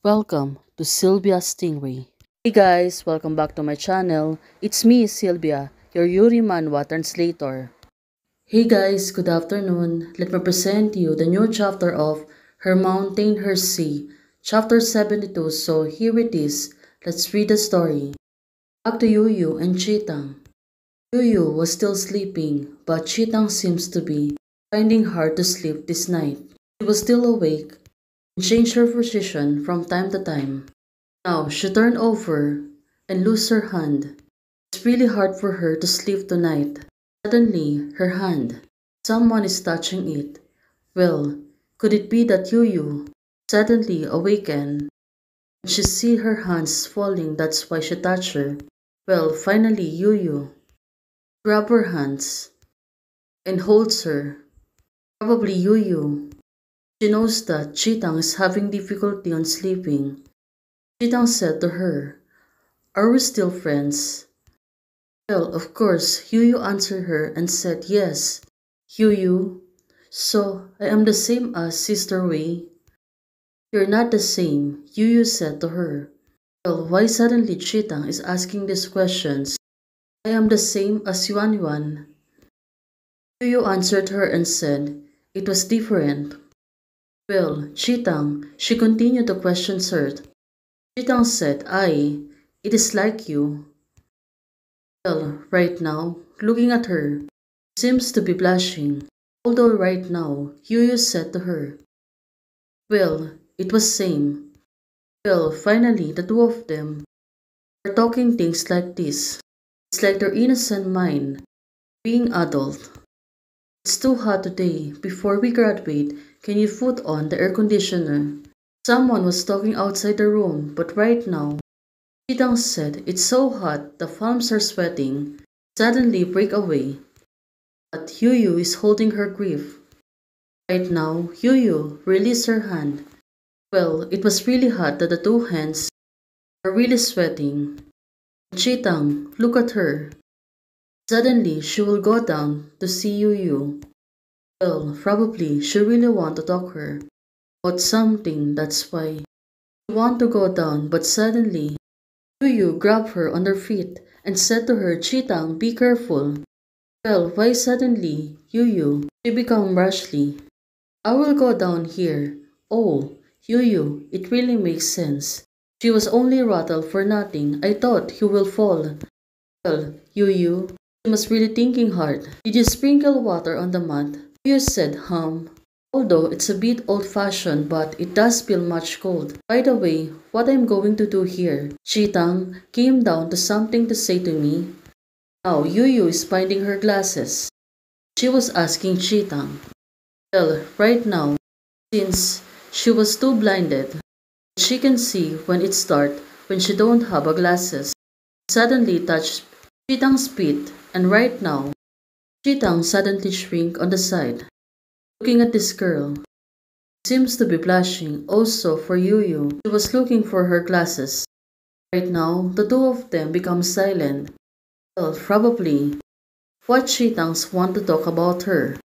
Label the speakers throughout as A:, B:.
A: Welcome to Sylvia Stingray. Hey guys, welcome back to my channel. It's me, Sylvia, your Yuri Manhwa translator. Hey guys, good afternoon. Let me present you the new chapter of Her Mountain, Her Sea, chapter 72. So here it is. Let's read the story. Back to Yuyu and Chitang. Yuyu was still sleeping, but Chitang seems to be finding hard to sleep this night. She was still awake and changed her position from time to time. Now she turned over and loosed her hand. It's really hard for her to sleep tonight. Suddenly, her hand. Someone is touching it. Well, could it be that Yuyu suddenly awakened? She see her hands falling, that's why she touched her. Well, finally Yuyu grab her hands and holds her. Probably Yuyu. She knows that Chitang is having difficulty on sleeping. Chitang said to her, "Are we still friends?" Well, of course, Yu answered her and said yes. Yu, so I am the same as Sister Wei? You're not the same, Yu said to her. Well, why suddenly Chitang is asking these questions? I am the same as Yuan Yuan. Yu answered her and said it was different. Well, Chitang, she continued to question her. Chitang said, it is like you. Well, right now, looking at her, seems to be blushing. Although right now, Yu said to her, well, it was same. Well, finally, the two of them are talking things like this. It's like their innocent mind being adult. It's too hot today. Before we graduate, can you put on the air conditioner? Someone was talking outside the room, but right now, Chitang said it's so hot the palms are sweating. Suddenly break away. But Yu is holding her grief. Right now, Yu released her hand. Well, it was really hot that the two hands are really sweating. Chitang, look at her. Suddenly, she will go down to see Yu. Well, probably she really want to talk her about something, that's why she want to go down, but suddenly, Yu grabbed her on her feet and said to her, Chitang, be careful. Well, why suddenly, Yu, she become rashly. I will go down here. Oh, Yu, it really makes sense. She was only rattled for nothing. I thought he will fall. Well, Yu, she must really thinking hard. Did you sprinkle water on the mat? Yu said, Although it's a bit old-fashioned, but it does feel much cold. By the way, what I'm going to do here? Chitang came down to something to say to me. Now Yu is finding her glasses. She was asking Chitang. Well, right now, since she was too blinded, she can see when it's dark when she don't have a glasses. Suddenly touched Chitang's feet, and right now, Chitang suddenly shrink on the side. Looking at this girl, seems to be blushing also for Yu. She was looking for her glasses. Right now, the two of them become silent. Well, probably, what Chitangs want to talk about her.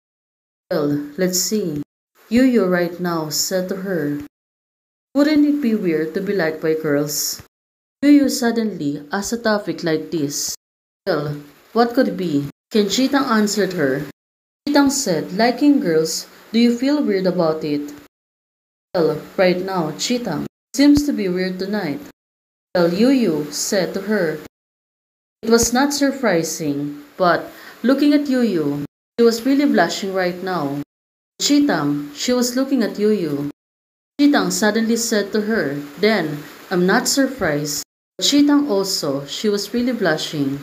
A: Well, let's see. Yu right now said to her, wouldn't it be weird to be liked by girls? Yu suddenly asked a topic like this. Well, what could it be? Can Chitang answered her. Chitang said, liking girls, do you feel weird about it? Well, right now, Chitang seems to be weird tonight. Well, Yu said to her. It was not surprising, but looking at Yu, she was really blushing right now. Chitang, she was looking at Yu. Chitang suddenly said to her, then, I'm not surprised. Chitang also, she was really blushing.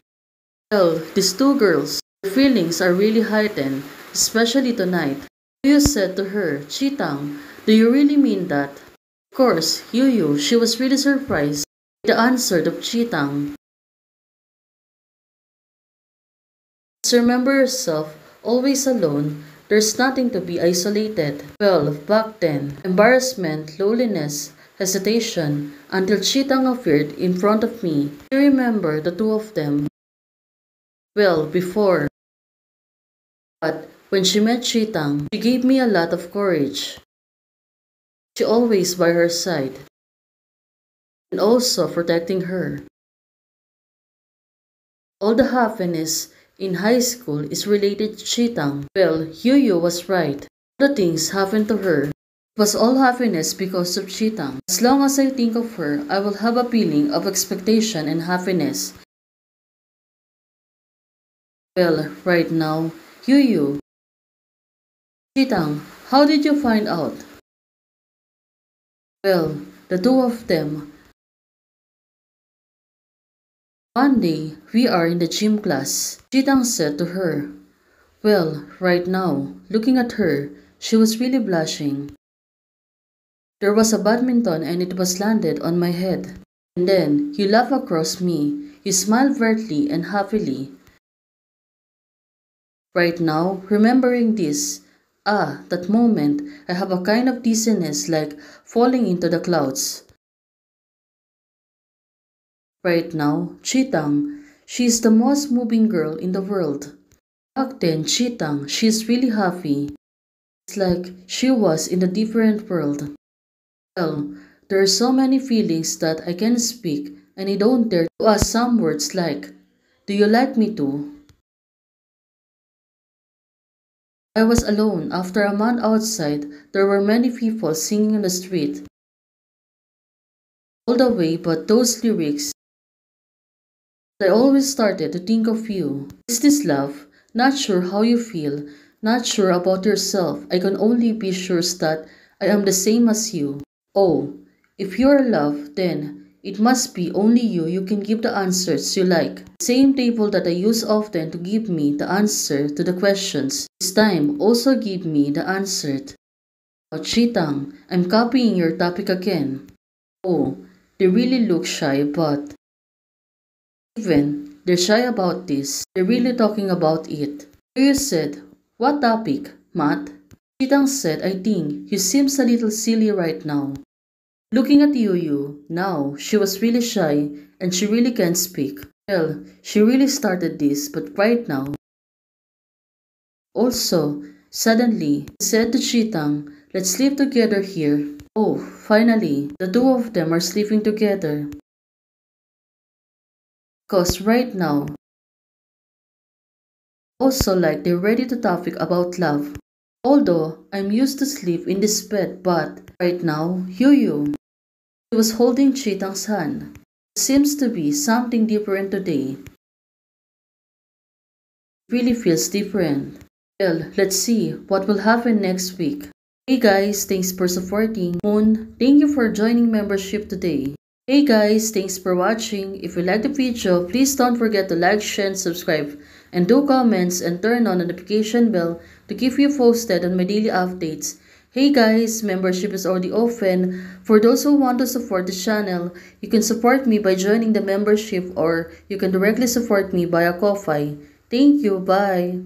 A: Well, these two girls, their feelings are really heightened, especially tonight. Yu said to her, Chitang, do you really mean that? Of course, Yu, she was really surprised by the answer of Chitang. Just remember yourself, always alone. There's nothing to be isolated. Well, back then, embarrassment, loneliness, hesitation, until Chitang appeared in front of me. I remember the two of them. Well, before. But when she met Chitang, she gave me a lot of courage. She always by her side. and also protecting her. All the happiness in high school is related to Chitang. Well, Yuyu was right. The things happened to her. It was all happiness because of Chitang. As long as I think of her, I will have a feeling of expectation and happiness. Well, right now, Yuyu. Chitang, how did you find out? Well, the two of them. One day, we are in the gym class. Chitang said to her, well, right now, looking at her, she was really blushing. There was a badminton and it was landed on my head. And then, you laughed across me. You smiled brightly and happily. Right now, remembering this, that moment, I have a kind of dizziness like falling into the clouds. Right now, Chitang, she is the most moving girl in the world. Back then, Chitang, she is really happy. It's like she was in a different world. Well, there are so many feelings that I can't speak and I don't dare to ask some words like, do you like me too? I was alone. After a month outside, there were many people singing on the street. All the way, but those lyrics, I always started to think of you. Is this love? Not sure how you feel, not sure about yourself. I can only be sure that I am the same as you. Oh, if you are love, then it must be only you can give the answers you like. The same table that I use often to give me the answer to the questions. This time also give me the answer. Oh, Chitang, I'm copying your topic again. Oh, they really look shy, but even they're shy about this. They're really talking about it. You said, what topic, Matt? Chitang said, I think you seems a little silly right now. Looking at Yuyu, now, she was really shy and she really can't speak. Well, she really started this, but right now. Also, suddenly, he said to Chitang, let's sleep together here. Oh, finally, the two of them are sleeping together. Cause right now, also like they're ready to topic about love. Although I'm used to sleep in this bed, but right now, Yuyu, he was holding Chitang's hand. Seems to be something different today. Really feels different. Well, let's see what will happen next week. Hey guys, thanks for supporting. Moon, thank you for joining membership today. Hey guys, thanks for watching. If you like the video, please don't forget to like, share, and subscribe. And do comments and turn on the notification bell to keep you posted on my daily updates. Hey guys, membership is already open. For those who want to support the channel, you can support me by joining the membership or you can directly support me via Ko-Fi. Thank you, bye.